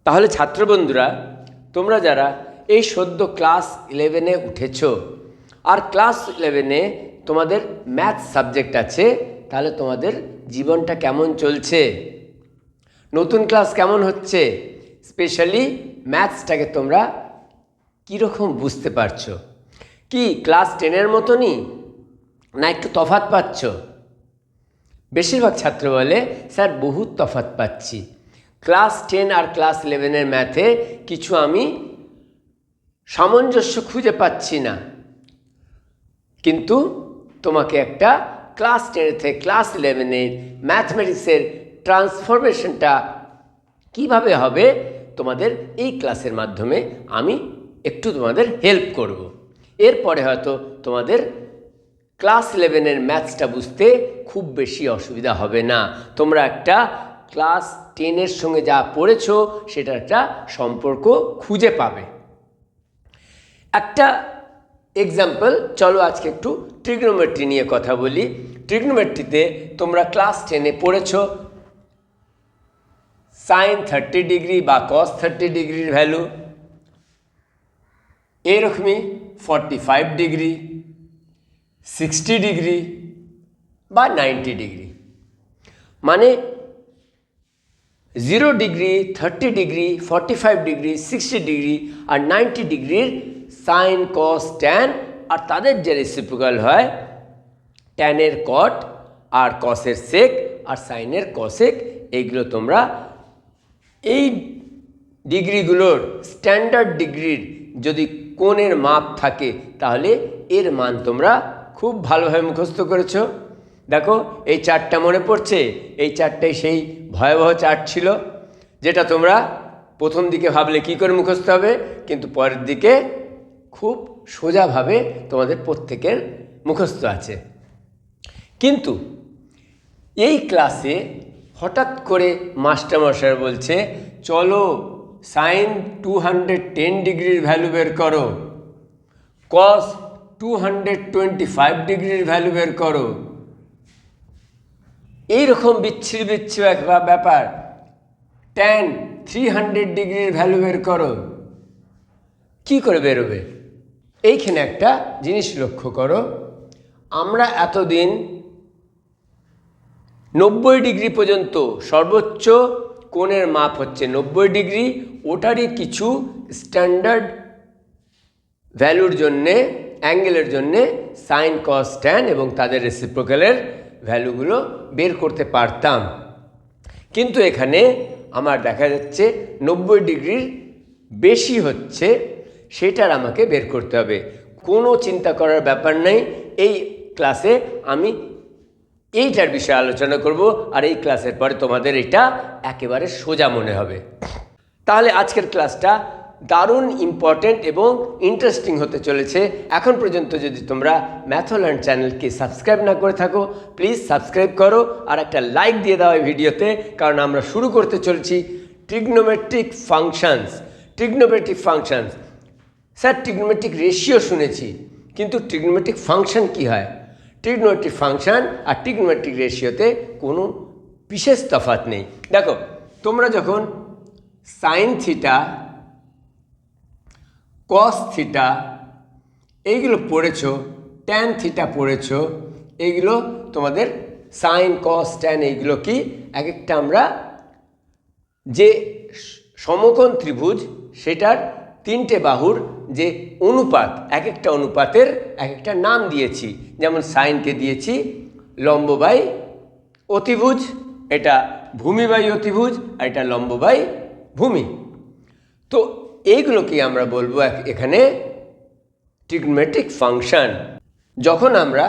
তাহলে ছাত্র বন্ধুরা, তোমরা যারা এই সদ্য ক্লাস 11-এ উঠেছ আর ক্লাস 11-এ তোমাদের ম্যাথ সাবজেক্ট আছে, তাহলে তোমাদের জীবনটা কেমন চলছে, নতুন ক্লাস কেমন হচ্ছে, স্পেশালি ম্যাথসটাকে তোমরা কীরকম বুঝতে পারছো? কি ক্লাস 10-এর মতনই না একটু তফাৎ পাচ্ছ? বেশিরভাগ ছাত্র বলে, স্যার বহুত তফাৎ পাচ্ছি, ক্লাস 10 আর ক্লাস 11-এর ম্যাথে কিছু আমি সামঞ্জস্য খুঁজে পাচ্ছি না। কিন্তু তোমাকে একটা ক্লাস 10 থেকে ক্লাস 11-এর ম্যাথমেটিক্সের ট্রান্সফরমেশনটা কিভাবে হবে, তোমাদের এই ক্লাসের মাধ্যমে আমি একটু তোমাদের হেল্প করব। এরপরে হয়তো তোমাদের ক্লাস 11-এর ম্যাথসটা বুঝতে খুব বেশি অসুবিধা হবে না। তোমরা একটা ক্লাস 10-এর সঙ্গে যা পড়েছো সেটার একটা সম্পর্ক খুঁজে পাবে। একটা এক্সাম্পল, চলো আজকে একটু ট্রিগনোমেট্রি নিয়ে কথা বলি। ট্রিগনোমেট্রিতে তোমরা ক্লাস 10-এ পড়েছো সাইন 30 ডিগ্রি বা কস 30 ডিগ্রির ভ্যালু, এরকমই 45 ডিগ্রি, 60 ডিগ্রি বা 90 ডিগ্রি। মানে 0 ডিগ্রি, 30 ডিগ্রি, 45 ডিগ্রি, 60 ডিগ্রি আর 90 ডিগ্রির সাইন, কস, ট্যান, আর তাদের যে রেসিপ্রোকাল হয় ট্যানের কট আর কসের সেক আর সাইনের কসেক, এইগুলো তোমরা এই ডিগ্রিগুলোর স্ট্যান্ডার্ড ডিগ্রির যদি কোণের মাপ থাকে তাহলে এর মান তোমরা খুব ভালোভাবে মুখস্থ করেছো। দেখো এই চার্টটা মনে পড়ছে, এই চার্টটাই সেই ভয়াবহ চার্ট ছিল যেটা তোমরা প্রথম দিকে ভাবলে কি করে মুখস্থ হবে, কিন্তু পরের দিকে খুব সোজাভাবে তোমাদের প্রত্যেকের মুখস্থ আছে। কিন্তু এই ক্লাসে হঠাৎ করে মাস্টারমশাই বলছে, চলো সাইন 210 ডিগ্রির ভ্যালু বের করো, কস 225 ডিগ্রির ভ্যালু বের করো। এইরকম বিচ্ছিরি ব্যাপার, ট্যান 300 ডিগ্রির ভ্যালু বের করো। কি করে বেরোবে? এইখানে একটা জিনিস লক্ষ্য করো, আমরা এতদিন 90 ডিগ্রি পর্যন্ত সর্বোচ্চ কোণের মাপ হচ্ছে 90 ডিগ্রি, ওটারই কিছু স্ট্যান্ডার্ড ভ্যালুর জন্যে, অ্যাঙ্গেলের জন্যে সাইন, কস, ট্যান এবং তাদের রেসিপ্রোকালের ভ্যালুগুলো বের করতে পারতাম। কিন্তু এখানে আমার দেখা যাচ্ছে 90 ডিগ্রির বেশি হচ্ছে, সেটার আমাকে বের করতে হবে। কোনো চিন্তা করার ব্যাপার নেই, এই ক্লাসে আমি এইটার বিষয়ে আলোচনা করব, আর এই ক্লাসের পরে তোমাদের এটা একেবারে সোজা মনে হবে। তাহলে আজকের ক্লাসটা দারুণ ইম্পর্ট্যান্ট এবং ইন্টারেস্টিং হতে চলেছে। এখন পর্যন্ত যদি তোমরা ম্যাথোলার্ন চ্যানেলকে সাবস্ক্রাইব না করে থাকো, প্লিজ সাবস্ক্রাইব করো আর একটা লাইক দিয়ে দাও এই ভিডিওতে, কারণ আমরা শুরু করতে চলছি trigonometric functions. Trigonometric functions, sir trigonometric ratio শুনেছি, কিন্তু ট্রিগনোমেট্রিক ফাংশন কি হয়? ট্রিগনোমেট্রিক ফাংশন আর ট্রিগনোমেট্রিক রেশিওতে কোনো বিশেষ তফাৎ নেই। দেখো তোমরা যখন সাইন থিটা, কস থিটা এইগুলো পড়েছো, ট্যান থিটা পড়েছো, এইগুলো তোমাদের সাইন, কস, ট্যান এইগুলো কি এক একটা আমরা যে সমকোণ ত্রিভুজ সেটার 3টে বাহুর যে অনুপাত, এক একটা অনুপাতের এক একটা নাম দিয়েছি। যেমন সাইনকে দিয়েছি লম্ব বাই অতিভুজ, এটা ভূমি বাই অতিভুজ, আর এটা লম্ব বাই ভূমি। তো এইগুলোকে আমরা বলবো এখানে ট্রিগনোমেট্রিক ফাংশন। যখন আমরা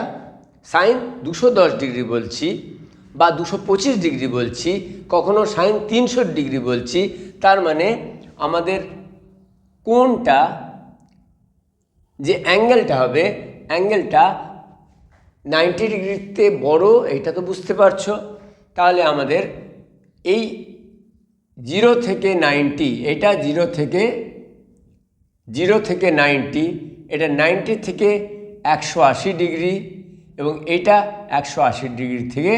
সাইন 210 ডিগ্রি বলছি বা 225 ডিগ্রি বলছি, কখনো সাইন 300 ডিগ্রি বলছি, তার মানে আমাদের কোণটা যে অ্যাঙ্গেলটা হবে, অ্যাঙ্গেলটা 90 ডিগ্রিতে বড়, এটা তো বুঝতে পারছো। তাহলে আমাদের এই 0 থেকে 90, এটা 0 থেকে 90, এটা 90 থেকে 180 ডিগ্রি এবং এটা 180 ডিগ্রি থেকে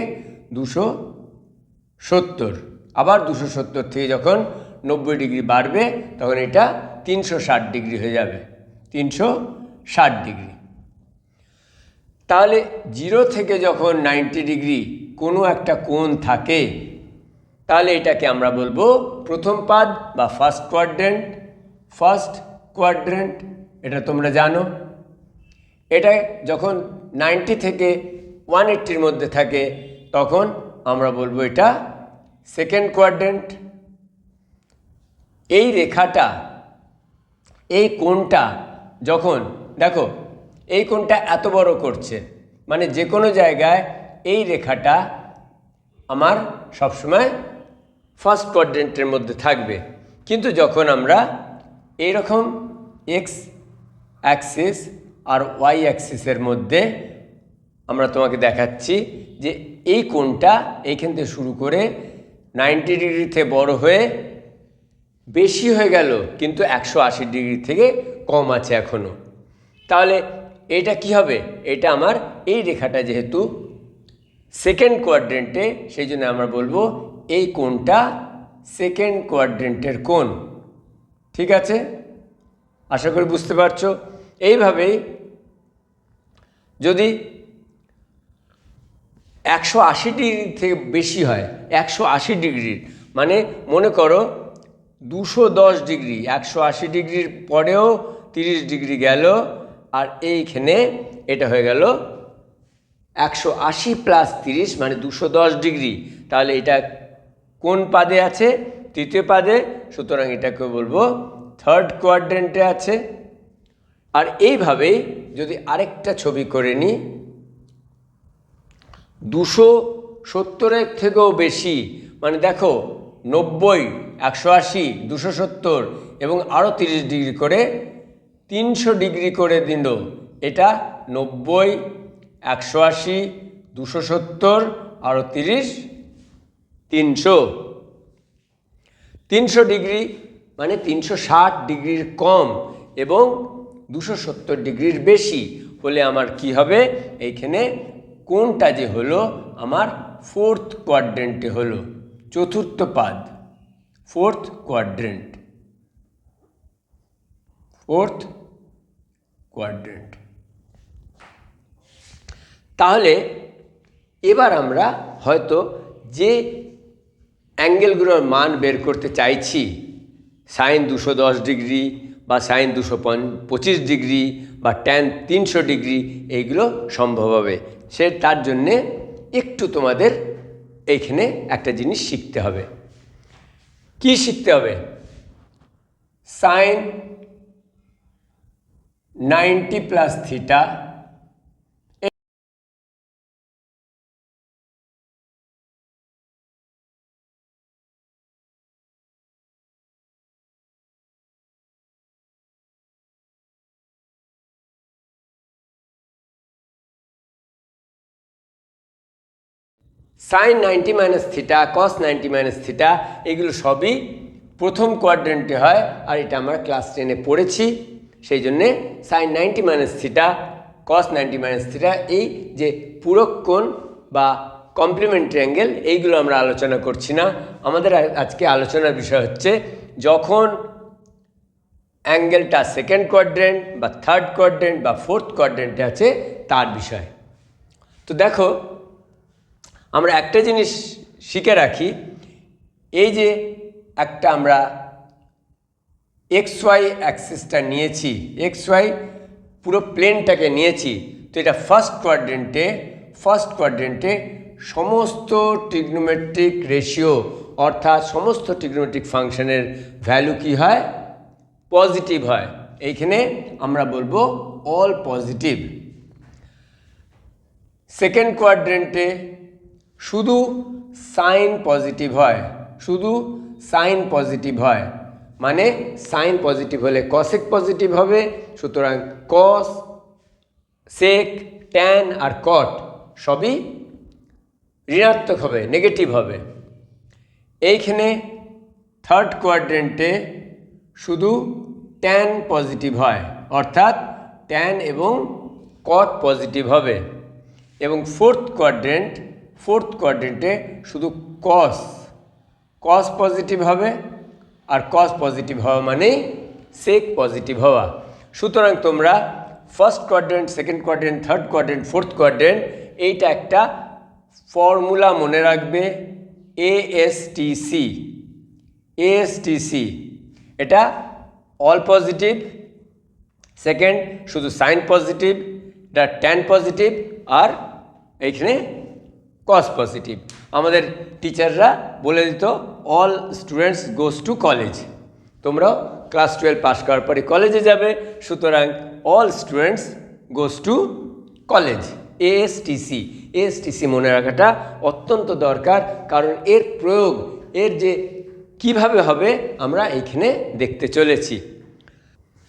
270, আবার 270 থেকে যখন 90 ডিগ্রি বাড়বে, তখন এটা 360 ডিগ্রি হয়ে যাবে, 360 ডিগ্রি। তাহলে 0 থেকে যখন 90 ডিগ্রি কোনো একটা কোণ থাকে, তাহলে এটাকে আমরা বলবো প্রথম পাদ বা ফার্স্ট কোয়াড্রেন্ট। এটা তোমরা জানো। এটা যখন 90 থেকে 180-র মধ্যে থাকে, তখন আমরা বলবো এটা সেকেন্ড কোয়াড্রেন্ট। এই রেখাটা, এই কোণটা যখন দেখো এই কোণটা এত বড় করছে, মানে যে কোনো জায়গায় এই রেখাটা আমার সবসময় ফার্স্ট কোয়াড্রেন্টের মধ্যে থাকবে। কিন্তু যখন আমরা এইরকম এক্স অ্যাক্সিস আর ওয়াই অ্যাক্সিসের মধ্যে, আমরা তোমাকে দেখাচ্ছি যে এই কোণটা এইখান থেকে শুরু করে 90 ডিগ্রিতে বড় হয়ে বেশি হয়ে গেল, কিন্তু 180 ডিগ্রি থেকে কম আছে এখনও। তাহলে এটা কি হবে? এটা আমার এই রেখাটা যেহেতু সেকেন্ড কোয়াড্রেন্টে, সেই জন্য আমরা বলবো এই কোণটা সেকেন্ড কোয়াড্রেন্টের কোণ। ঠিক আছে, আশা করি বুঝতে পারছো। এইভাবেই যদি 180 ডিগ্রি থেকে বেশি হয়, 180 ডিগ্রির মানে মনে করো 210 ডিগ্রি, 180 ডিগ্রির পরেও 30 ডিগ্রি গেল, আর এইখানে এটা হয়ে গেল 180 প্লাস 30 মানে 210 ডিগ্রি। তাহলে এটা কোন পাদে আছে? তৃতীয় পাদে। সুতরাং এটাকে বলবো থার্ড কোয়াড্রেন্টে আছে। আর এইভাবেই যদি আরেকটা ছবি করে নিই, 270-এর থেকেও বেশি, মানে দেখো 90, 180, 270 এবং আরও 30 ডিগ্রি করে 300 ডিগ্রি করে দিল। এটা 90, 180, 270 আরও 30, 300 ডিগ্রি মানে 360 ডিগ্রির কম এবং 270 ডিগ্রির বেশি হলে আমার কি হবে? এইখানে কোনটা যে হলো আমার ফোর্থ কোয়াড্রেন্টে হলো, চতুর্থ পাদ, ফোর্থ কোয়াড্রেন্ট। তাহলে এবার আমরা হয়তো যে অ্যাঙ্গেলগুলোর মান বের করতে চাইছি, সাইন 210 ডিগ্রি বা সাইন 225 ডিগ্রি বা ট্যান 300 ডিগ্রি, এইগুলো সম্ভব হবে। তার জন্যে একটু তোমাদের এইখানে একটা জিনিস শিখতে হবে। কি শিখতে হবে? Sine 90 plus theta, sine 90 minus theta, cos 90 minus theta, এগুলো সবই প্রথম কোয়াড্রেন্টে হয়। আর এটা আমরা ক্লাস 10-এ পড়েছি। সেই জন্যে sign 90 minus theta, cos 90 minus theta, এই যে পূরক কোণ বা কমপ্লিমেন্টারি অ্যাঙ্গেল, এইগুলো আমরা আলোচনা করছি না। আমাদের আজকে আলোচনার বিষয় হচ্ছে যখন অ্যাঙ্গেলটা সেকেন্ড কোয়াড্রেন্ট বা থার্ড কোয়াড্রেন্ট বা ফোর্থ কোয়াড্রেন্টে আছে, তার বিষয়। তো দেখো, আমরা একটা জিনিস শিখে রাখি, এই যে একটা আমরা XY অ্যাক্সিসটা নিয়েছি, XY পুরো প্লেনটাকে নিয়েছি, তো এটা ফার্স্ট কোয়াড্রেন্টে সমস্ত ট্রিগনোমেট্রিক রেশিও অর্থাৎ সমস্ত ট্রিগনোমেট্রিক ফাংশনের ভ্যালু কি হয়? পজিটিভ হয়। এইখানে আমরা বলবো অল পজিটিভ। সেকেন্ড কোয়াড্রেন্টে শুধু সাইন পজিটিভ হয়, মানে সাইন পজিটিভ হলে কসেক পজিটিভ হবে। সুতরাং কস, সেক, ট্যান আর কট সবই ঋণাত্মক হবে, নেগেটিভ হবে। এইখানে থার্ড কোয়াড্রেন্টে শুধু ট্যান পজিটিভ হয়, অর্থাৎ ট্যান এবং কট পজিটিভ হবে। এবং ফোর্থ কোয়াড্রেন্টে শুধু কস পজিটিভ হবে, আর কস পজিটিভ হওয়া মানেই সেক পজিটিভ হওয়া। সুতরাং তোমরা first quadrant, second quadrant, third quadrant, fourth quadrant, এইটা একটা ফর্মুলা মনে রাখবে, এএসটিসি। এএসটিসি এটা অল পজিটিভ, সেকেন্ড শুধু সাইন পজিটিভ, এটা ট্যান পজিটিভ, আর এইখানে কস পজিটিভ। আমাদের টিচাররা বলে দিত all students goes to college. তোমরাও ক্লাস 12 পাস করার পরে কলেজে যাবে, সুতরাং all students goes to college. ASTC, ASTC মনে রাখাটা অত্যন্ত দরকার, কারণ এর প্রয়োগ, এর যে কিভাবে হবে আমরা এইখানে দেখতে চলেছি।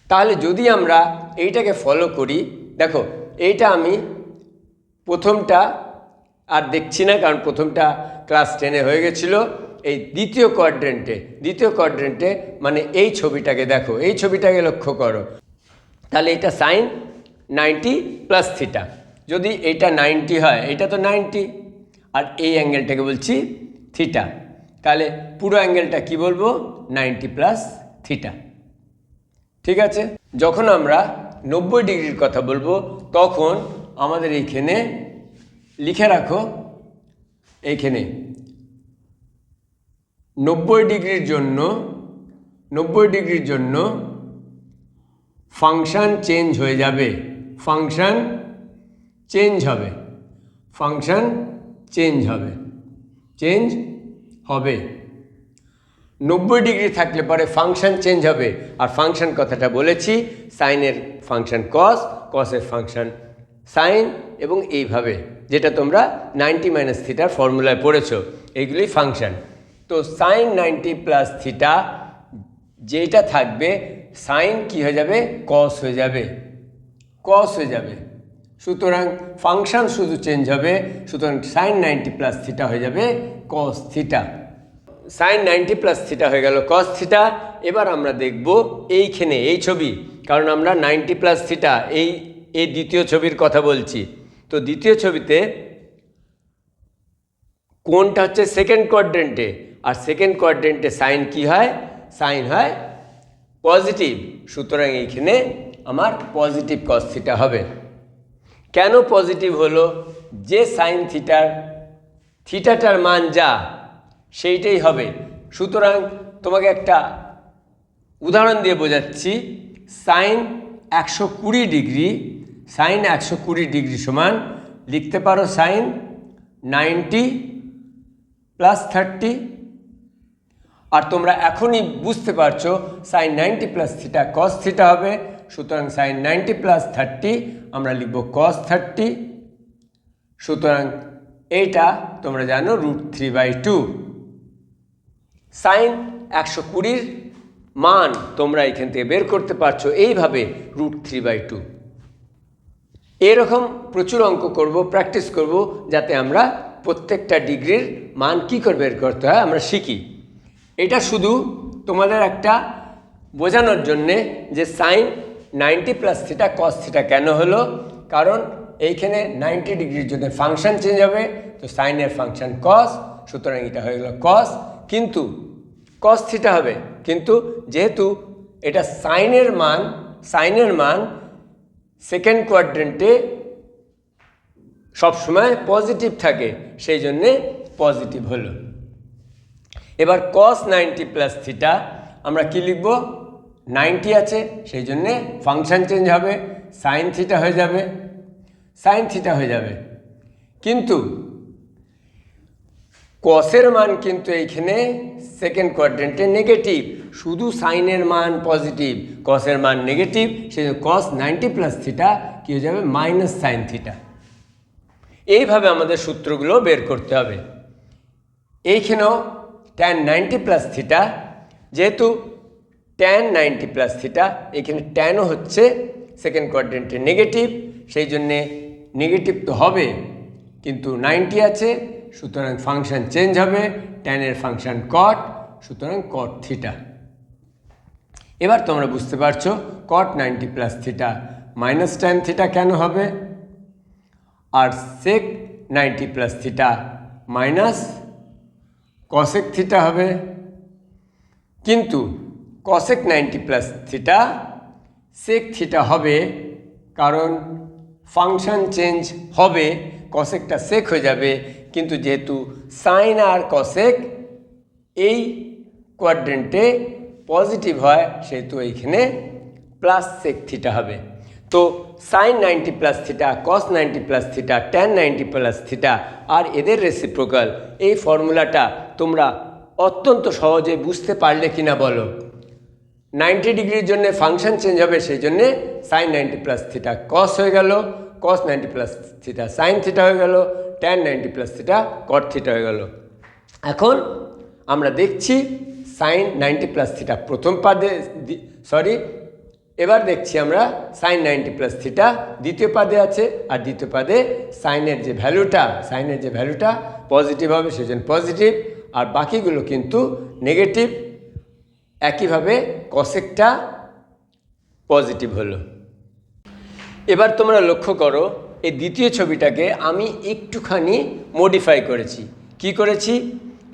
তাহলে যদি আমরা এইটাকে ফলো করি, দেখো এইটা আমি প্রথমটা আর দেখছি না, কারণ প্রথমটা ক্লাস 10-এ হয়ে গেছিলো। এই দ্বিতীয় কোয়াড্রেন্টে মানে এই ছবিটাকে দেখো, এই ছবিটাকে লক্ষ্য করো। তাহলে এটা সাইন 90 প্লাস থিটা। যদি এইটা 90 হয়, এটা তো 90, আর এই অ্যাঙ্গেলটাকে বলছি থিটা, তাহলে পুরো অ্যাঙ্গেলটা কি বলবো? 90 প্লাস থিটা। ঠিক আছে? যখন আমরা 90 ডিগ্রির কথা বলবো, তখন আমাদের এইখানে লিখে রাখো, এইখানে 90 ডিগ্রির জন্য ফাংশন চেঞ্জ হয়ে যাবে, ফাংশন চেঞ্জ হবে। 90 ডিগ্রি থাকলে পরে ফাংশন চেঞ্জ হবে। আর ফাংশন কথাটা বলেছি, সাইনের ফাংশন কস, কসের ফাংশন সাইন, এবং এইভাবে যেটা তোমরা 90 মাইনাস থিটার ফর্মুলায় পড়েছো, এইগুলি ফাংশন। তো সাইন 90 প্লাস থিটা যেটা থাকবে, সাইন কি হয়ে যাবে? কস হয়ে যাবে। সুতরাং ফাংশন শুধু চেঞ্জ হবে, সুতরাং সাইন 90 প্লাস থিটা হয়ে যাবে cos theta. Sine 90 plus theta হয়ে গেল কস থিটা। এবার আমরা দেখব এইখানে এই ছবি, কারণ আমরা 90 প্লাস থিটা এই দ্বিতীয় ছবির কথা বলছি। তো দ্বিতীয় ছবিতে কোনটা হচ্ছে সেকেন্ড কোয়াড্রেন্টে, আর সেকেন্ড কোয়াড্রেন্টে সাইন কি হয়? সাইন হয় পজিটিভ। সুতরাং এইখানে আমার পজিটিভ কস থিটা হবে। কেন পজিটিভ হলো? যে সাইন থিটাটার মান যা, সেইটাই হবে। সুতরাং তোমাকে একটা উদাহরণ দিয়ে বোঝাচ্ছি। সাইন 120 ডিগ্রি সমান লিখতে পারো সাইন 90 প্লাস 30। আর তোমরা এখনই বুঝতে পারছো sine 90 plus theta cos theta হবে। সুতরাং সাইন 90 প্লাস 30 আমরা লিখব কস 30। সুতরাং এইটা তোমরা জানো √3/2। সাইন 120-র মান তোমরা এখান থেকে বের করতে পারছো এইভাবে, √3/2। এরকম প্রচুর অঙ্ক করব, প্র্যাকটিস করব, যাতে আমরা প্রত্যেকটা ডিগ্রির মান কী করে বের করতে হয় আমরা শিখি। এটা শুধু তোমাদের একটা বোঝানোর জন্যে যে sine 90 plus theta cos theta কেন হলো, কারণ এইখানে 90 ডিগ্রির জন্য ফাংশন চেঞ্জ হবে, তো সাইনের ফাংশন কস, সুতরাং এটা হয়ে গেল কস, কিন্তু কস থিটা হবে। কিন্তু যেহেতু এটা সাইনের মান সেকেন্ড কোয়াড্রেন্টে সবসময় পজিটিভ থাকে, সেই জন্যে পজিটিভ হলো। এবার কস 90 প্লাস থিটা আমরা কি লিখব? 90 আছে, সেই জন্যে ফাংশন চেঞ্জ হবে, সাইন থিটা হয়ে যাবে। কিন্তু কসের মান কিন্তু এইখানে সেকেন্ড কোয়াড্রেন্টে নেগেটিভ, শুধু সাইনের মান পজিটিভ, কসের মান নেগেটিভ, সেই কস 90 প্লাস থিটা কী হয়ে যাবে? Minus sine theta. এইভাবে আমাদের সূত্রগুলো বের করতে হবে। এইখানেও ট্যান 90 প্লাস থিটা, যেহেতু ট্যান 90 প্লাস থিটা, এখানে ট্যানও হচ্ছে সেকেন্ড কোয়াড্রেন্টে নেগেটিভ, সেই জন্যে নেগেটিভ তো হবে, কিন্তু 90 আছে, সুতরাং ফাংশন চেঞ্জ হবে, ট্যানের ফাংশন কট, সুতরাং কট থিটা। এবার তোমরা বুঝতে পারছো কট 90 plus theta minus tan theta কেন হবে, আর সেক 90 plus theta minus cosec theta হবে। কিন্তু cosec 90 plus theta sec theta হবে, কারণ ফাংশন চেঞ্জ হবে, কসেকটা সেক হয়ে যাবে। কিন্তু যেহেতু সাইন আর কসেক এই কোয়াড্রেন্টে পজিটিভ হয়, সেহেতু এইখানে প্লাস সেক থিটা হবে। তো sine 90 plus theta, cos 90 plus theta, tan 90 plus theta আর এদের রেসিপ্রোকাল, এই ফর্মুলাটা তোমরা অত্যন্ত সহজে বুঝতে পারলে কিনা বলো। 90 ডিগ্রির জন্য ফাংশন চেঞ্জ হবে, সেই জন্যে সাইন 90 প্লাস থিটা কস হয়ে গেল, কস 90 প্লাস থিটা সাইন থিটা হয়ে গেল, ট্যান 90 প্লাস থিটা কট থিটা হয়ে গেল। এখন আমরা দেখছি সাইন 90 প্লাস থিটা প্রথম পাদে, এবার দেখছি আমরা সাইন 90 প্লাস থিটা দ্বিতীয় পাদে আছে, আর দ্বিতীয় পাদে সাইনের যে ভ্যালুটা পজিটিভ হবে, সেজন্য পজিটিভ, আর বাকিগুলো কিন্তু নেগেটিভ। একইভাবে কসেকটা পজিটিভ হলো। এবার তোমরা লক্ষ্য করো, এই দ্বিতীয় ছবিটাকে আমি একটুখানি মডিফাই করেছি। কি করেছি?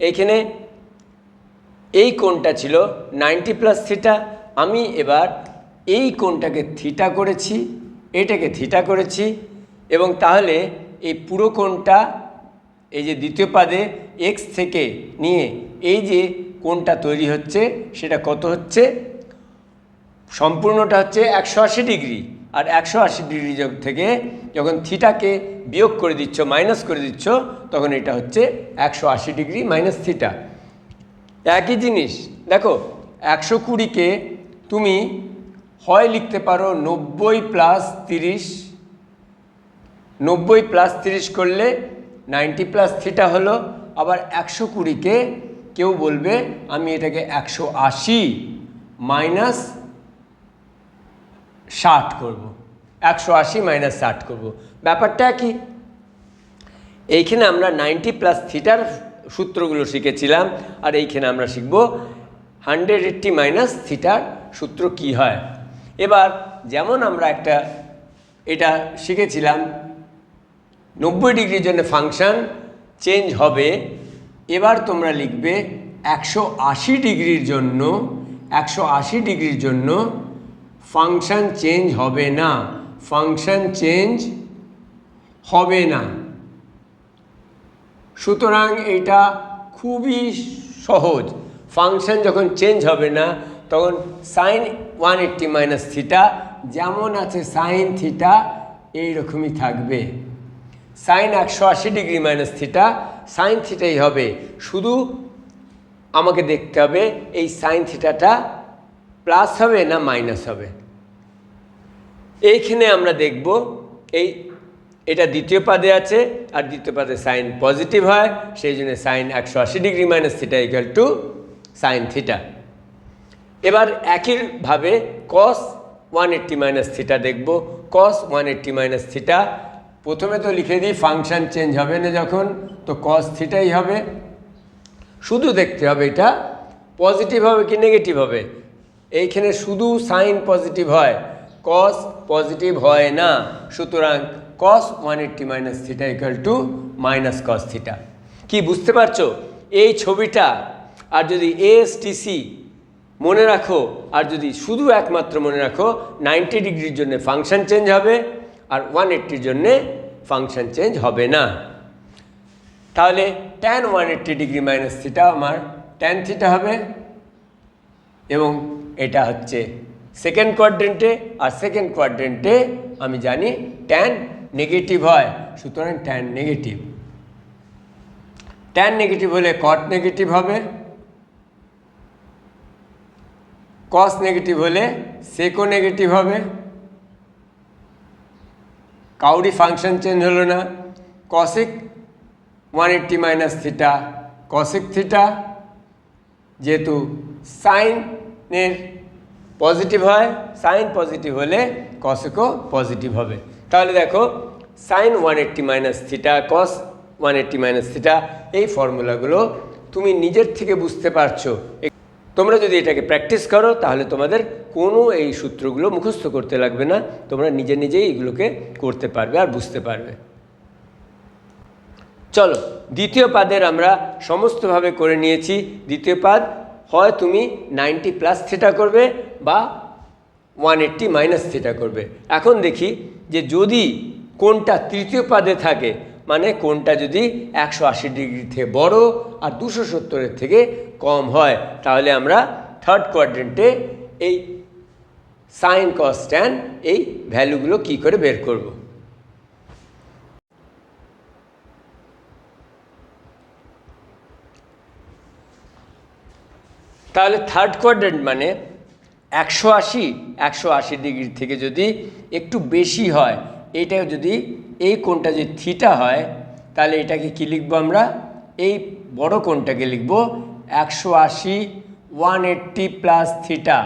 এইখানে এই কোণটা ছিল 90 প্লাস থিটা, আমি এবার এই কোণটাকে থিটা করেছি, এটাকে থিটা করেছি, এবং তাহলে এই পুরো কোণটা, এই যে দ্বিতীয় পাদে এক্স থেকে নিয়ে এই যে কোণটা তৈরি হচ্ছে, সেটা কত হচ্ছে? সম্পূর্ণটা হচ্ছে 180 ডিগ্রি। আর 180 ডিগ্রি থেকে যখন থিটাকে বিয়োগ করে দিচ্ছ, মাইনাস করে দিচ্ছ, তখন এটা হচ্ছে 180 ডিগ্রি মাইনাস থিটা। একই জিনিস দেখো, 120কে তুমি হয় লিখতে পারো 90 প্লাস 30, 90 প্লাস 30 করলে 90 প্লাস থিটা হলো। আবার 120কে কেউ বলবে আমি এটাকে 180 মাইনাস 60 করব, 180 মাইনাস 60 করব। ব্যাপারটা কি? এইখানে আমরা 90 প্লাস থিটার সূত্রগুলো শিখেছিলাম, আর এইখানে আমরা শিখব 180 মাইনাস থিটার সূত্র কি হয়। এবার যেমন আমরা এটা শিখেছিলাম, 90 ডিগ্রির জন্য ফাংশন চেঞ্জ হবে। এবার তোমরা লিখবে 180 ডিগ্রির জন্য ফাংশন চেঞ্জ হবে না, সুতরাং এটা খুবই সহজ। ফাংশন যখন চেঞ্জ হবে না, তখন সাইন 180 মাইনাস থিটা যেমন আছে সাইন থিটা এইরকমই থাকবে। Sine 180 degree minus theta sine থিটাই হবে, শুধু আমাকে দেখতে হবে এই সাইন থিটাটা প্লাস হবে না মাইনাস হবে। এইখানে আমরা দেখব এটা দ্বিতীয় পাদে আছে, আর দ্বিতীয় পাদে সাইন পজিটিভ হয়, সেই জন্য sine 180 degree minus theta equal to sine theta. এবার একইভাবে কস 180 মাইনাস থিটা দেখব। কস 180 মাইনাস থিটা প্রথমে তো লিখে দিই, ফাংশন চেঞ্জ হবে না যখন, তো কস থিটাই হবে। শুধু দেখতে হবে এটা পজিটিভ হবে কি নেগেটিভ হবে। এইখানে শুধু সাইন পজিটিভ হয়, কস পজিটিভ হয় না, সুতরাং কস 180 minus theta equal two minus cos theta. কি বুঝতে পারছো? এই ছবিটা আর যদি এএসটিসি মনে রাখো, আর যদি শুধু একমাত্র মনে রাখো 90 ডিগ্রির জন্য ফাংশন চেঞ্জ হবে, আর 180 জন্যে ফাংশন চেঞ্জ হবে না। তাহলে ট্যান 180 ডিগ্রি মাইনাস থিটা আমার ট্যান থিটা হবে, এবং এটা হচ্ছে সেকেন্ড কোয়াড্রেন্টে, আর সেকেন্ড কোয়াড্রেন্টে আমি জানি ট্যান নেগেটিভ হয়, সুতরাং ট্যান নেগেটিভ। ট্যান নেগেটিভ হলে কট নেগেটিভ হবে, কস নেগেটিভ হলে সেকও নেগেটিভ হবে। কাউরি ফাংশন চেঞ্জ হলো না। Cosec 180 minus theta cosec theta, যেহেতু সাইনের পজিটিভ হয়, সাইন পজিটিভ হলে কসেকও পজিটিভ হবে। তাহলে দেখো sine 180 minus theta cos 180 minus theta, এই ফর্মুলাগুলো তুমি নিজের থেকে বুঝতে পারছো। তোমরা যদি এটাকে প্র্যাকটিস করো, তাহলে তোমাদের কোনো এই সূত্রগুলো মুখস্থ করতে লাগবে না, তোমরা নিজেই এগুলোকে করতে পারবে আর বুঝতে পারবে। চলো দ্বিতীয় পাদের আমরা সমস্তভাবে করে নিয়েছি। দ্বিতীয় পাদ হয় তুমি 90 প্লাস থিটা করবে বা 180 মাইনাস থিটা করবে। এখন দেখি যে যদি কোণটা তৃতীয় পাদে থাকে, মানে কোণটা যদি 180 ডিগ্রি থেকে বড় আর 270-এর থেকে কম হয়, তাহলে আমরা থার্ড কোয়াড্রেন্টে এই সাইন কস ট্যান এই ভ্যালুগুলো কি করে বের করব। তাহলে থার্ড কোয়াড্রেন্ট মানে 180 ডিগ্রি থেকে যদি একটু বেশি হয়, এটা যদি এই কোণটা যদি থিটা হয়, তাহলে এটাকে কি লিখবো আমরা? এই বড় কোণটাকে লিখবো 180 180 plus theta,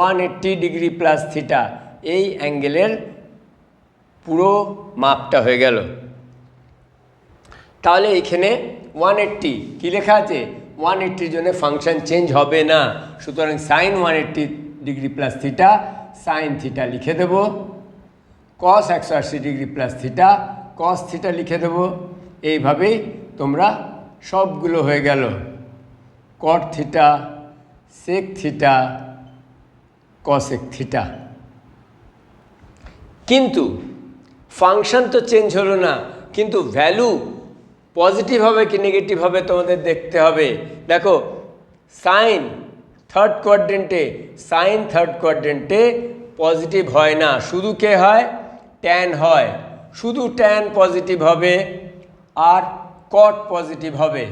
180 degree plus theta, এই অ্যাঙ্গেলের পুরো মাপটা হয়ে গেল। তাহলে এখানে 180 কি লেখা আছে? 180-র জন্য ফাংশন চেঞ্জ হবে না, সুতরাং sine 180 degree plus theta sine theta লিখে দেব, cos 180 degree plus theta cos theta লিখে দেব। এইভাবেই তোমরা সবগুলো হয়ে গেল, cot theta sec theta cosec theta. কিন্তু ফাংশন তো চেঞ্জ হলো না, কিন্তু ভ্যালু পজিটিভ হবে কি নেগেটিভ হবে তোমাদের দেখতে হবে। দেখো সাইন থার্ড কোয়াড্রেন্টে পজিটিভ হয় না, শুধু কে হয়? ট্যান হয়, শুধু ট্যান পজিটিভ হবে আর কট পজিটিভ হবে,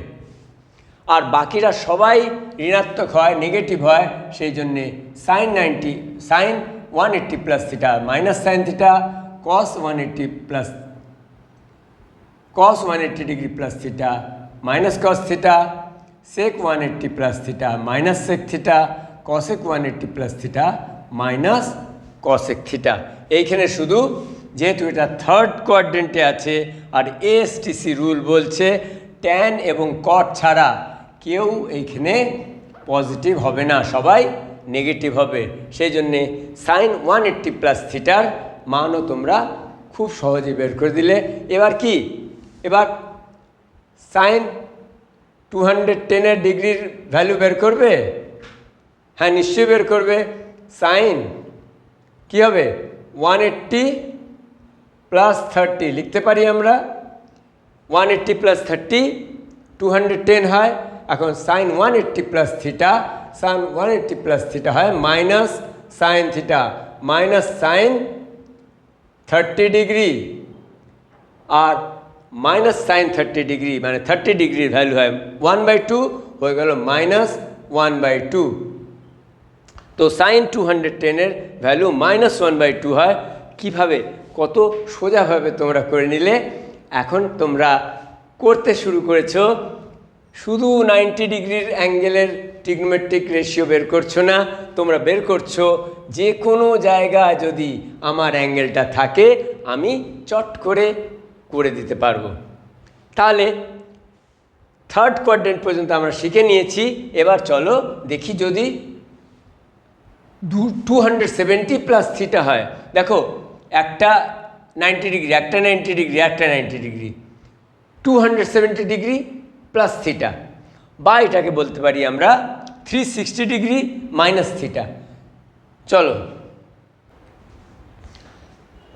আর বাকিরা সবাই ঋণাত্মক হয়, নেগেটিভ হয়। সেই জন্যে sine 180 plus theta minus sine theta, cos 180 degree plus theta minus cos theta, sec 180 plus theta minus sec theta, cosec 180 plus theta minus cosec theta. এইখানে শুধু যেহেতু এটা থার্ড কোয়াড্রেন্টে আছে আর এএসটিসি রুল বলছে ট্যান এবং কট ছাড়া কেউ এইখানে পজিটিভ হবে না, সবাই নেগেটিভ হবে। সেই জন্যে সাইন 180 প্লাস থিটার মানও তোমরা খুব সহজে বের করে দিলে। এবার কি? এবার সাইন 210 ডিগ্রির ভ্যালু বের করবে? হ্যাঁ, নিশ্চয়ই বের করবে। সাইন কি হবে? 180 প্লাস 30 লিখতে পারি আমরা, 180 প্লাস 30 210 হয়। এখন sine 180 plus theta, sine 180 plus theta হয় minus sine theta minus sine 30 degree, আর মাইনাস সাইন 30 ডিগ্রি মানে 30 ডিগ্রির ভ্যালু হয় 1/2, হয়ে গেল মাইনাস 1/2। তো সাইন 210-এর ভ্যালু মাইনাস 1/2 হয়। কীভাবে? কত সোজাভাবে তোমরা করে নিলে। এখন তোমরা করতে শুরু করেছো, শুধু 90 ডিগ্রির অ্যাঙ্গেলের ট্রিগনোমেট্রিক রেশিও বের করছো না, তোমরা বের করছো যে কোনো জায়গায় যদি আমার অ্যাঙ্গেলটা থাকে আমি চট করে করে দিতে পারবো। তাহলে থার্ড কোয়াড্রেন্ট পর্যন্ত আমরা শিখে নিয়েছি। এবার চলো দেখি যদি 270 প্লাস থিটা হয়। দেখো একটা 90 ডিগ্রি, একটা 90 ডিগ্রি, একটা 90 ডিগ্রি, 270 ডিগ্রি প্লাস থিটা, বা এটাকে বলতে পারি আমরা 360 ডিগ্রি মাইনাস থিটা। চলো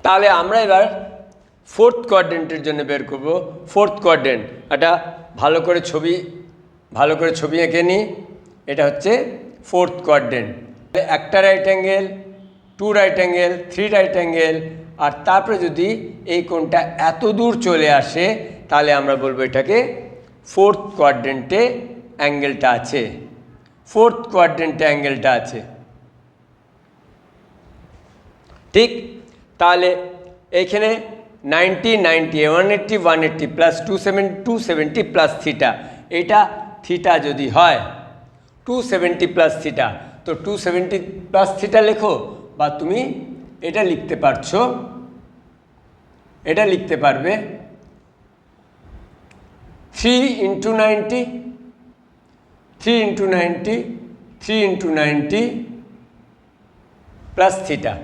তাহলে আমরা এবার ফোর্থ কোয়াড্রেন্টের জন্য বের করব। ফোর্থ কোয়াড্রেন্ট এটা ভালো করে ছবি এঁকে নিই। এটা হচ্ছে ফোর্থ কোয়াড্রেন্ট। একটা right angle, 2 right angle, 3 right angle, আর তারপরে যদি এই কোণটা এত দূর চলে আসে তাহলে আমরা বলবো এটাকে ফোর্থ কোয়াড্রেন্টে অ্যাঙ্গেলটা আছে, ফোর্থ কোয়াড্রেন্টে অ্যাঙ্গেলটা আছে। ঠিক? তাহলে এইখানে 90 90 180 180 প্লাস 270 প্লাস থিটা, এটা থিটা যদি হয় 270 প্লাস থিটা, তো 270 প্লাস থিটা লেখো, বা তুমি এটা লিখতে পারছো, এটা লিখতে পারবে 3 × 90 3 × 90 3 × 90 প্লাস থিটা।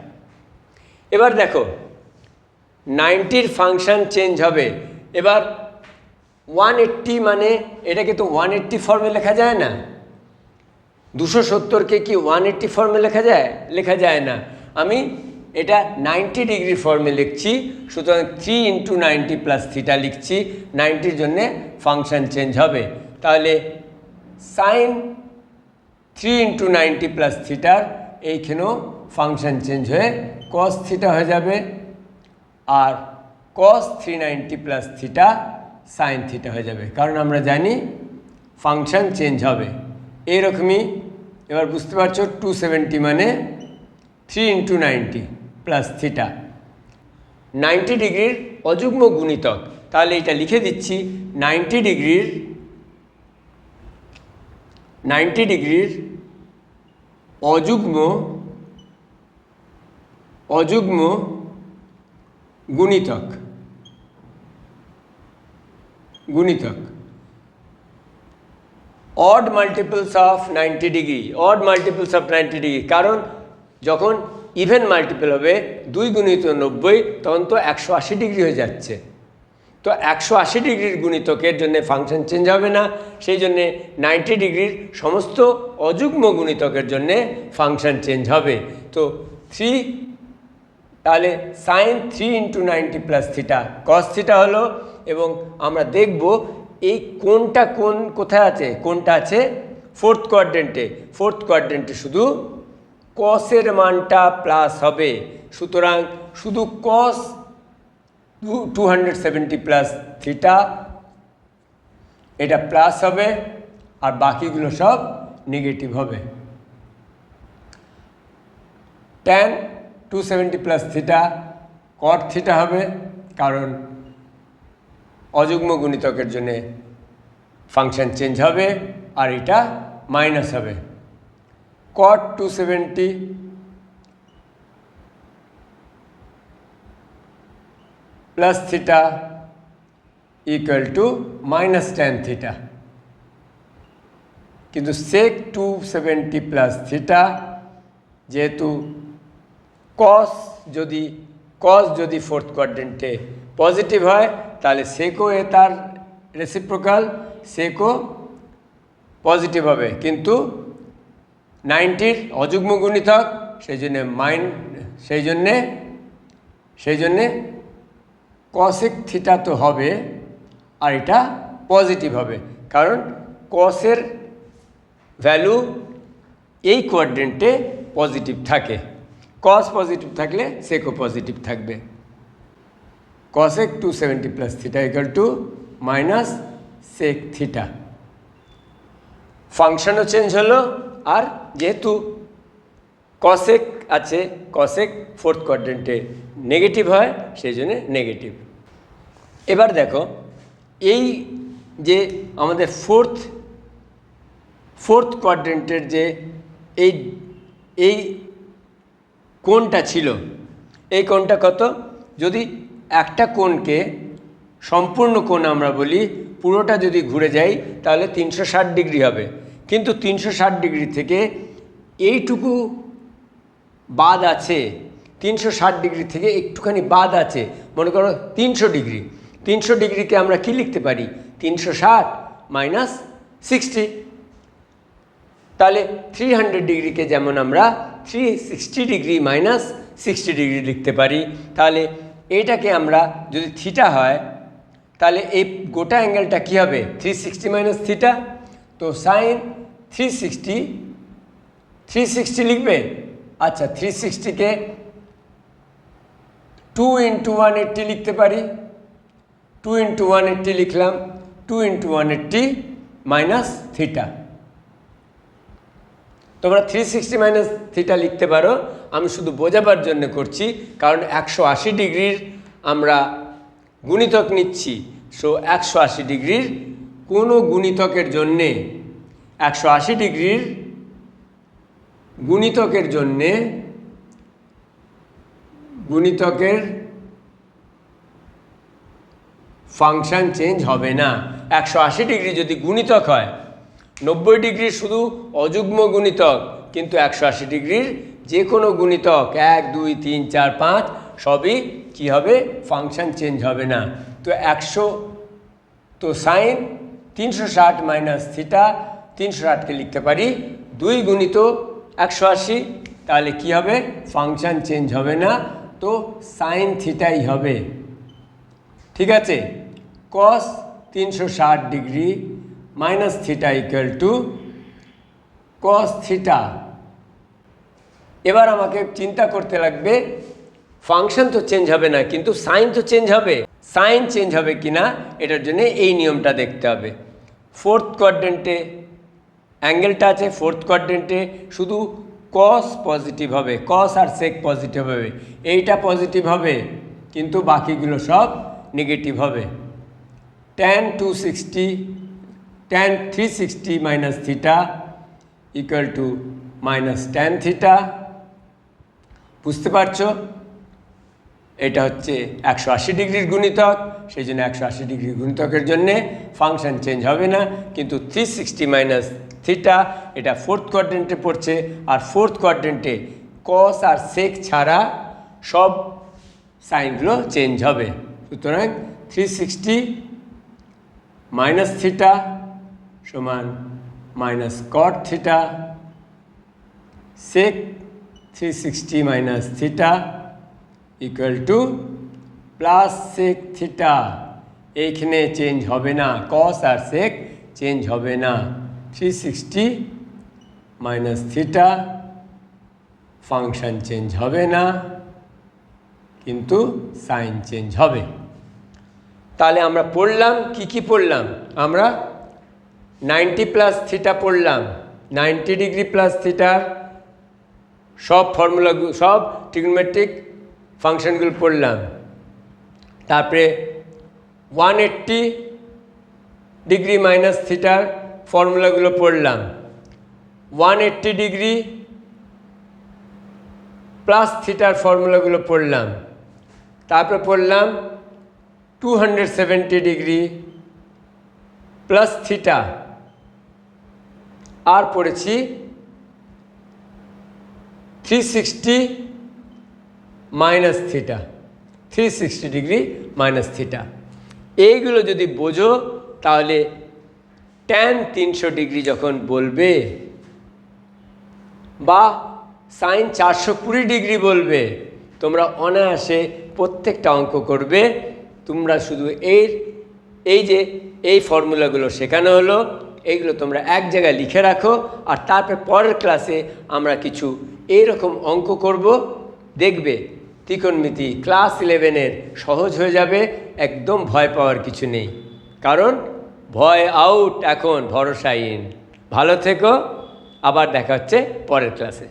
এবার দেখো 90-র ফাংশন চেঞ্জ হবে। এবার 180 মানে এটাকে তো 180 ফর্মে লেখা যায় না, 270কে কি 180 ফর্মে লেখা যায়? লেখা যায় না। আমি এটা 90 ডিগ্রি ফর্মে লিখছি, সুতরাং 3 × 90 + থিটা লিখছি। 90-র জন্যে ফাংশন চেঞ্জ হবে, তাহলে সাইন 3 × 90 + থিটার এইখানেও ফাংশন চেঞ্জ হয়ে কস থিটা হয়ে যাবে, আর কস 390 + থিটা সাইন থিটা হয়ে যাবে, কারণ আমরা জানি ফাংশন চেঞ্জ হবে। এইরকমই এবার বুঝতে পারছো 270 মানে 3 × 90 + থিটা 90 ডিগ্রির অযুগ্ম গুণিতক। তাহলে এটা লিখে দিচ্ছি 90 ডিগ্রির অযুগ্ম গুণিতক odd multiples of 90 degree, odd multiples of 90 degree, কারণ যখন ইভেন মাল্টিপল হবে 2 × 90 তখন তো 180 ডিগ্রি হয়ে যাচ্ছে। তো 180 ডিগ্রির গুণিতকের জন্য ফাংশন চেঞ্জ হবে না, সেই জন্যে 90 ডিগ্রির সমস্ত অযুগ্ম গুণিতকের জন্যে ফাংশন চেঞ্জ হবে। তো 3, তাহলে সাইন 3 × 90 + থিটা কস থিটা হলো। এবং আমরা দেখব এই কোনটা কোথায় আছে, কোনটা আছে ফোর্থ কোয়াড্রেন্টে শুধু কসের মানটা প্লাস হবে, সুতরাং শুধু কস 270 + থিটা এটা প্লাস হবে, আর বাকিগুলো সব নেগেটিভ হবে। ট্যান 270 + থিটা কট থিটা হবে, কারণ অযুগ্ম গুণিতকের জন্যে ফাংশন চেঞ্জ হবে, আর এটা মাইনাস হবে। কট 270 + থিটা = -tan থিটা, কিন্তু sec 270 + থিটা যেহেতু কস যদি ফোর্থ কোয়াড্রেন্টে পজিটিভ হয় তাহলে সেকও তার রেসিপ্রোকাল, সেকও পজিটিভ হবে, কিন্তু 90-র অযুগ্ম গুণিতক, সেই জন্যে কসেক থিটা তো হবে, আর এটা পজিটিভ হবে, কারণ কসের ভ্যালু এই কোয়াড্রেন্টে পজিটিভ থাকে। কস পজিটিভ থাকলে সেকও পজিটিভ থাকবে। Cosec 270 + theta = -sec theta. ফাংশনও চেঞ্জ হলো, আর যেহেতু কসেক আছে, কসেক ফোর্থ কোয়াড্রেন্টে নেগেটিভ হয়, সেই জন্যে নেগেটিভ। এবার দেখো এই যে আমাদের ফোর্থ কোয়াড্রেন্টের যে এই কোণটা ছিল, এই কোণটা কত? যদি একটা কোণকে সম্পূর্ণ কোণ আমরা বলি, পুরোটা যদি ঘুরে যাই তাহলে 360 ডিগ্রি হবে, কিন্তু 360 ডিগ্রি থেকে এইটুকু বাদ আছে, 360 ডিগ্রি থেকে একটুখানি বাদ আছে, মনে করো 300 ডিগ্রি। 300 ডিগ্রিকে আমরা কি লিখতে পারি? 360 - 60। তাহলে 300 ডিগ্রিকে যেমন আমরা 360 ডিগ্রি - 60 ডিগ্রি লিখতে পারি। তাহলে এইটাকে আমরা যদি থিটা হয়, তাহলে এই গোটা অ্যাঙ্গেলটা কী হবে? 360 - থিটা। তো সাইন 360 লিখবে। আচ্ছা, 360কে 2 × 180 লিখতে পারি। 2 × 180 লিখলাম, 2 × 180 - থিটা। তোমরা 360 - থিটা লিখতে পারো, আমি শুধু বোঝাবার জন্য করছি, কারণ 180 ডিগ্রির আমরা গুণিতক নিচ্ছি। সো 180 ডিগ্রির কোনো গুণিতকের জন্যে 180 ডিগ্রির গুণিতকের ফাংশন চেঞ্জ হবে না। 180 ডিগ্রি যদি গুণিতক হয়, 90 ডিগ্রির শুধু অযুগ্ম গুণিতক, কিন্তু 180 ডিগ্রির যে কোনো গুণিতক 1, 2, 3, 4, 5 সবই কী হবে? ফাংশন চেঞ্জ হবে না। তো সাইন 360 - থিটা, 360কে লিখতে পারি 2 গুণিত 180, তাহলে কি হবে? ফাংশন চেঞ্জ হবে না, তো সাইন থিটাই হবে। ঠিক আছে, cos 360 degree minus theta equal to cos theta. এবার আমাকে চিন্তা করতে লাগবে, ফাংশন তো চেঞ্জ হবে না, কিন্তু সাইন তো চেঞ্জ হবে। সাইন চেঞ্জ হবে কি না এটার জন্য এই নিয়মটা দেখতে হবে। ফোর্থ কোয়াড্রেন্টে অ্যাঙ্গেলটা আছে, ফোর্থ কোয়াড্রেন্টে শুধু কস পজিটিভ হবে, কস আর সেক পজিটিভ হবে, এইটা পজিটিভ হবে, কিন্তু বাকিগুলো সব নেগেটিভ হবে। tan 360 minus theta equal two minus tan theta. বুঝতে পারছো? এটা হচ্ছে 180 ডিগ্রির গুণিতক, সেই জন্য 180 ডিগ্রির গুণিতকের জন্যে ফাংশন চেঞ্জ হবে না, কিন্তু 360 মাইনাস থিটা এটা ফোর্থ কোয়াড্রেন্টে পড়ছে, আর ফোর্থ কোয়াড্রেন্টে কস আর সেক ছাড়া সব সাইনগুলো চেঞ্জ হবে। সুতরাং 360 মাইনাস থিটা সমান minus cot theta, sec 360 minus theta equal to plus sec theta. এইখানে চেঞ্জ হবে না, কস আর সেক চেঞ্জ হবে না। 360 মাইনাস থিটা ফাংশন চেঞ্জ হবে না, কিন্তু সাইন চেঞ্জ হবে। তাহলে আমরা পড়লাম কি পড়লাম? আমরা 90 প্লাস থিটা পড়লাম, 90 ডিগ্রি প্লাস থিটার সব ফর্মুলাগুলো, সব ট্রিগোনোমেট্রিক ফাংশনগুলো পড়লাম। তারপরে 180 ডিগ্রি মাইনাস থিটার ফর্মুলাগুলো পড়লাম। 180 ডিগ্রি প্লাস থিটার ফর্মুলাগুলো পড়লাম। তারপরে পড়লাম 270 ডিগ্রি প্লাস থিটা, আর পড়েছি 360 minus theta, 360 degree minus theta. এইগুলো যদি বোঝো তাহলে ট্যান 300 ডিগ্রি যখন বলবে বা সাইন 420 ডিগ্রি বলবে, তোমরা অনায়াসে প্রত্যেকটা অঙ্ক করবে। তোমরা শুধু এই ফর্মুলাগুলো শেখানো হলো, এইগুলো তোমরা এক জায়গায় লিখে রাখো, আর তারপরে পরের ক্লাসে আমরা কিছু এইরকম অঙ্ক করব। দেখবে ত্রিকোণমিতি ক্লাস 11-এর সহজ হয়ে যাবে, একদম ভয় পাওয়ার কিছু নেই, কারণ ভয় আউট, এখন ভরসা ইন। ভালো থেকো, আবার দেখা হচ্ছে পরের ক্লাসে।